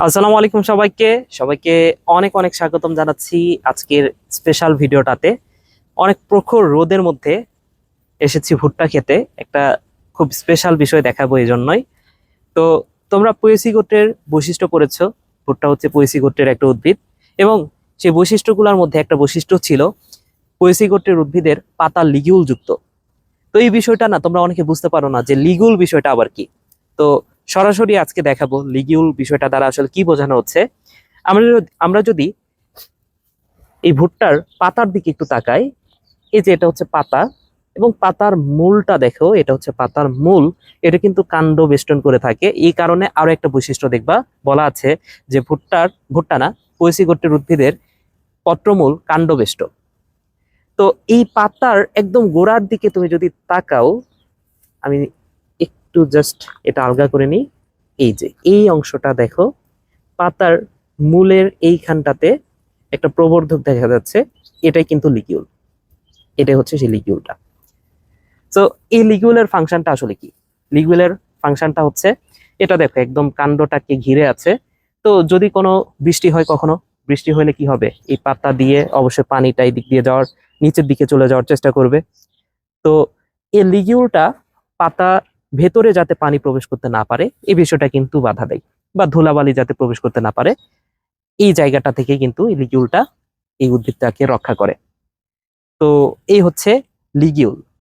আসসালামু আলাইকুম সবাইকে সবাইকে অনেক অনেক স্বাগতম জানাচ্ছি আজকের স্পেশাল ভিডিওটাতে। অনেক প্রখর রোদের মধ্যে এসেছি ভুট্টা খেতে, একটা খুব স্পেশাল বিষয় দেখাবো এই জন্যই। তো তোমরা পয়েসি গোত্রের বৈশিষ্ট্য পড়েছো। ভুট্টা হচ্ছে পয়েসি গোত্রের একটা উদ্ভিদ, এবং সেই বৈশিষ্ট্যগুলোর মধ্যে একটা বৈশিষ্ট্য ছিল পয়েসি গোত্রের উদ্ভিদের পাতা লিগিউল যুক্ত। তো এই বিষয়টা না তোমরা অনেকে বুঝতে পারো না যে লিগুল বিষয়টা আবার কি। তো সরাসরি আজকে দেখাবো লিগিউল বিষয়টা দ্বারা আসলে কি বোঝানো হচ্ছে। আমরা যদি এই ভুট্টার পাতার দিকে একটু তাকাই, এই যে এটা হচ্ছে পাতা, এবং পাতার মূলটা দেখো, এটা হচ্ছে পাতার মূল। এটা কিন্তু কাণ্ড বেষ্টন করে থাকে, এই কারণে আরো একটা বৈশিষ্ট্য দেখবা, বলা আছে যে ভুট্টা না, পয়েসি গোত্রের উদ্ভিদের পত্রমূল কাণ্ডবেষ্ট। তো এই পাতার একদম গোড়ার দিকে তুমি যদি তাকাও, আমি একটু জাস্ট এটা আলগা করে নিই। এই যে এই অংশটা দেখো, পাতার মূলের এইখানটাতে একটা প্রবর্ধক দেখা যাচ্ছে, এটাই কিন্তু লিকিউল। এটাই হচ্ছে সেই লিকিউলটা। তো এই লিকিউলের ফাংশনটা আসলে কি? লিকিউলের ফাংশনটা হচ্ছে, এটা দেখো একদম কাণ্ডটাকে ঘিরে আছে। তো যদি কোনো বৃষ্টি হয়, কখনো বৃষ্টি হলে কি হবে, এই পাতা দিয়ে অবশ্যই পানিটা এই দিক দিয়ে যাওয়ার, নিচের দিকে চলে যাওয়ার চেষ্টা করবে। তো এই লিগিউলটা পাতা ভেতরে যাতে পানি প্রবেশ করতে না পারে, এই বিষয়টা কিন্তু বাধা দেয়, বা ধুলাবালি যাতে প্রবেশ করতে না পারে, এই জায়গাটা থেকে কিন্তু এই লিগিউলটা এই উদ্ভিদটাকে রক্ষা করে। তো এই হচ্ছে লিগিউল।